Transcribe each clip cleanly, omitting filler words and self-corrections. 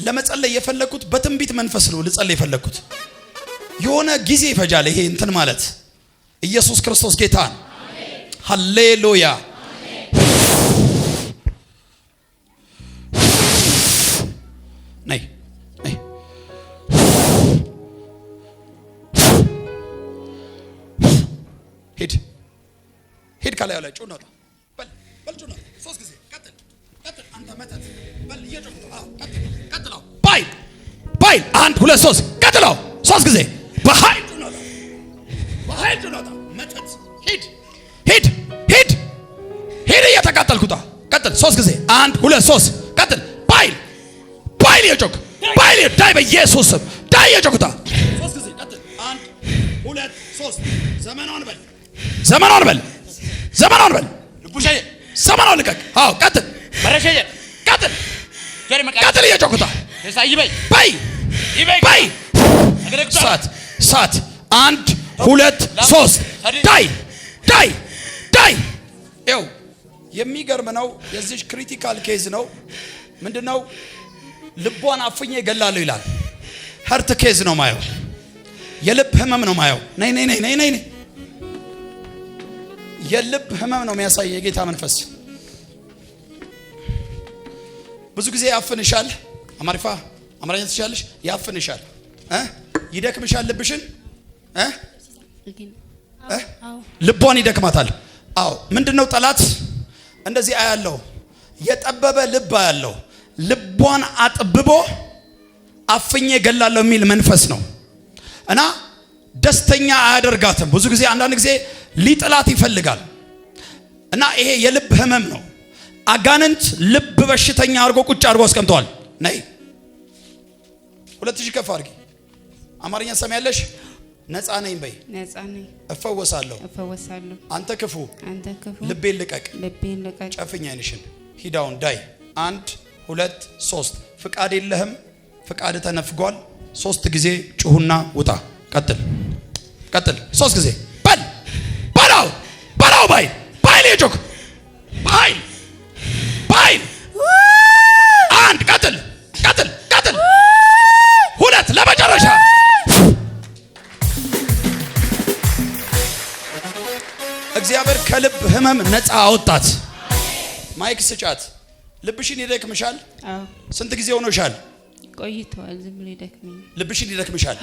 ለመጸለይ የፈለኩት በትንቢት መንፈስ ነው ልጸልይ የፈለኩት የሆነ ጊዜ ይፈጃል ይሄ እንትን ማለት ኢየሱስ ክርስቶስ ጌታ ነው ሃሌሉያ ነይ ሄድ ካላዩ ላይ ጩኸት በል ጩኸት ሶስት ጊዜ ቀጥል አንተ መተት በል እየጮህ ቀጥለው ባይ 1 2 3 ቀጥለው ሶስት ጊዜ በኃይል ጩኸት መተት ሂድ እየተቃጠልኩታ ቀጥል ሶስት ጊዜ 1 2 3 ቀጥል ባይል እየጮህ ባይል ዳይ በኢየሱስ ስም ዳይ እየጮህታ ሶስት ጊዜ ቀጥል 1 2 3 ዘመናን በል ልቡሻዬ ዘመናን ልቀቅ አዎ ቀጥል በረሻዬ ቀጥል እየጮህታ ባይ ሳት 1 2 3 ዳይ ይኸው የሚገርም ነው የዚህ ክሪቲካል ኬዝ ነው ምንድነው ልቧን አፍኜ እገላለሁ ይላል ሀርት ኬዝ ነው ማየው የልብ ህመም ነው ማየው ነይ የልብ ህመም ነው የሚያሳይ የጌታ መንፈስ ብዙ ጊዜ ያፍንሻል አማርኛ ትችላለሽ ያፍንሻል ይደክምሻል ልብሽን ልቧን ይደክማታል አዎ ምንድነው ጠላት እንደዚህ አያለው የጠበበ ልብ አያለው ልቧን አጥብቦ አፍኜ ገላለሁ የሚል መንፈስ ነው እና ደስተኛ አያደርጋትም ብዙ ጊዜ አንዳንድ ጊዜ ሊጥላት ይፈልጋል እና ይሄ የልብ ህመም ነው አጋንንት ልብ በሽተኛ አርጎ ቁጭ አርጎ አስቀምጧል ነይ 2000 ከፍ አርጊ አማርኛ ሰማያለሽ ነፃ ነኝ በይ ነፃ ነኝ እፈወሳለሁ አንተ ክፉ ልቤን ልቀቅ ጨፍኛ አይንሽን ሂዳውን ዳይ 1 2 3 ፍቃድ የለህም ፍቃድ ተነፍጓል 3 ጊዜ ጩሁና ውጣ ቀጥል 3 ጊዜ በላው ባይ ለጆክ ባይ 1 ቀጥል 2 ለመጨረሻ እግዚአብሔር ከልብ ህመም ነፃ አወጣት ማይክ ስጫት ልብሽን ይደክምሻል አዎ ስንት ጊዜ ሆኖሻል ቆይቷል ዝም ብሎ ይደክመኛል ልብሽን ይደክምሻል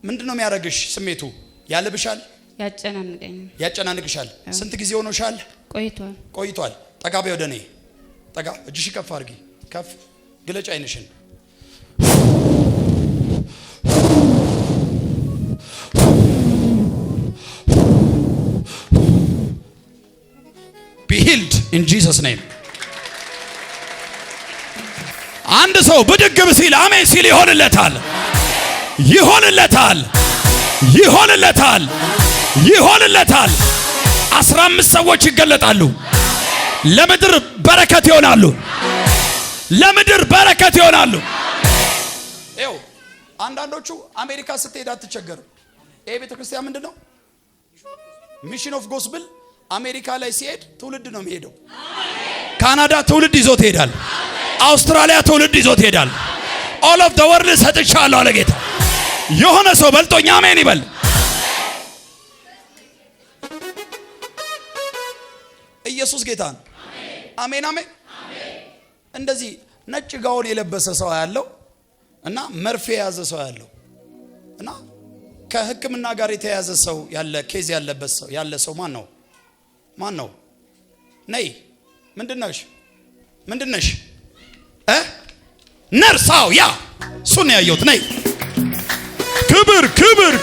ምንድነው የሚያረግሽ ስሜቱ ያለብሻል ያጨናንቅሻል ስንት ጊዜ ሆኖሻል ቆይቷል ጠጋ በይ ወደኔ ጠጋ እጅሽ ከፍ አርጊ ከፍ ግለጭ አይንሽን be healed in Jesus name አንድ ሰው ብድግ ሲል አሜን ሲል ይሆንለታል 15 ሰዎች ይገለጣሉ ለምድር በረከት ይሆናሉ ይኸው አንዳንዶቹ አሜሪካ ስትሄድ አትቸገርም ይሄ ቤተክርስቲያን ምንድነው ሚሽን ኦፍ ጎስፕል አሜሪካ ላይ ሲሄድ ትውልድ ነው የሚሄደው ካናዳ ትውልድ ይዞት ይሄዳል አውስትራሊያ ትውልድ ይዞት ይሄዳል all of the world ሰጥቻለሁ አለ ጌታ የሆነ ሰው በልጦኛ አሜን ይበል ኢየሱስ ጌታ ነው አሜን እንደዚህ ነጭ ጋውን የለበሰ ሰው ያለው እና መርፌ የያዘ ሰው ያለው እና ከህክምና ጋር የተያዘ ሰው ያለ ኬዝ ያለበት ሰው ያለ ሰው ማን ነው ነይ ምንድነሽ ነርሳው ያ ሱን ያየሁት ነይ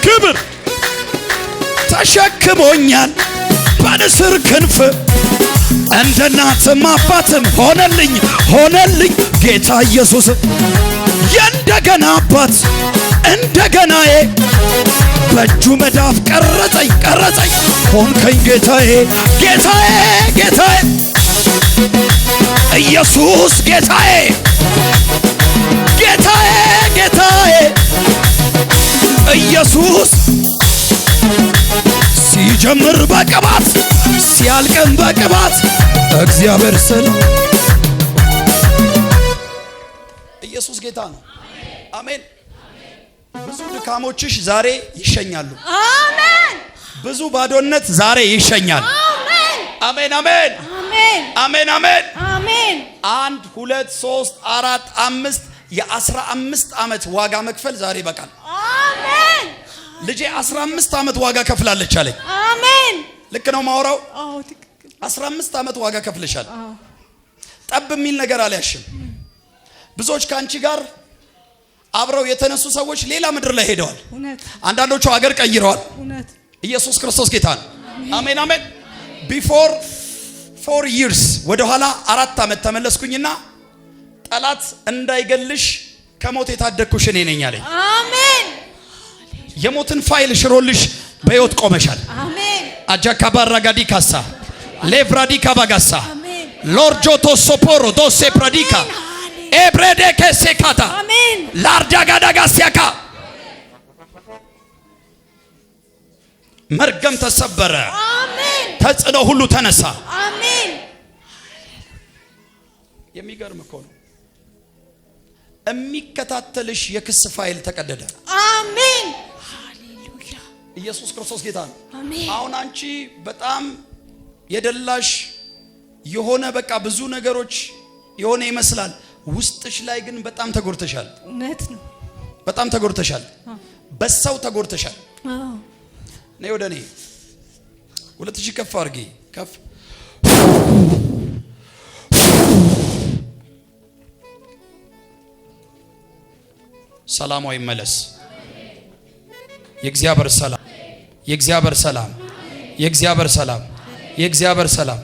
ክብር ተሸክሞኛል በንስር ክንፍ እንደ እናትም አባትም ሆነልኝ ጌታ ኢየሱስ የእንደገና አባት እንደገናዬ በእጁ መዳፍ ቀረጸኝ ሆንከኝ ጌታዬ ኢየሱስ ጌታዬ ኢየሱስ ሲጀምር በቅባት ሲያልቅም በቅባት እግዚአብሔር ስለ ኢየሱስ ጌታ ነው። አሜን። ብዙ ድካሞችሽ ዛሬ ይሸኛሉ። አሜን። ብዙ ባዶነት ዛሬ ይሸኛል። አሜን። አሜን አሜን አሜን አሜን አሜን አሜን። 1 2 3 4 5 የ15 ዓመት ዋጋ መክፈል ዛሬ በቃል። አሜን። ልጄ 15 ዓመት ዋጋ ከፍላለች አለኝ። አሜን። ልክ ነው ማውራው? አዎ ትክክል። 15 ዓመት ዋጋ ከፍለሻል። ጠብ የሚል ነገር አልያሽም። ብዙዎች ካንቺ ጋር አብረው የተነሱ ሰዎች ሌላ ምድር ላይ ሄደዋል። አንዳንዶቹ ሀገር ቀይረዋል። ኢየሱስ ክርስቶስ ጌታ ነው። አሜን አሜን። ቢፎር 4 years ወደ ኋላ 4 ዓመት ተመለስኩኝና ጠላት እንዳይገልሽ ከሞት የታደግኩሽ እኔ ነኝ አለኝ። አሜን። የሞትን ፋይል ሽሮልሽ በሕይወት ቆመሻል። አሜን። አጃካባራ ጋዲ ካሳ ሌቭራዲ ካባጋሳ ሎርጆቶ ሶፖሮ ዶሴ ፕራዲካ ኤብሬዴ ከሴካታ አሜን። ላርዳጋዳጋሲያካ መርገም ተሰበረ። አሜን። ተጽዕኖ ሁሉ ተነሳ። አሜን። የሚገርም እኮ ነው። የሚከታተልሽ የክስ ፋይል ተቀደደ። አሜን። ሃሌሉያ። ኢየሱስ ክርስቶስ ጌታ ነው። አሜን። አሁን አንቺ በጣም የደላሽ የሆነ በቃ ብዙ ነገሮች የሆነ ይመስላል። ውስጥሽ ላይ ግን በጣም ተጎድተሻል። እውነት ነው። በጣም ተጎድተሻል። በሰው ተጎድተሻል። አዎ። ነይ ወደ እኔ 2000 ከፍ አድርጊ። ከፍ ሰላም ይመለስ። የእግዚአብሔር ሰላም፣ የእግዚአብሔር ሰላም፣ የእግዚአብሔር ሰላም፣ የእግዚአብሔር ሰላም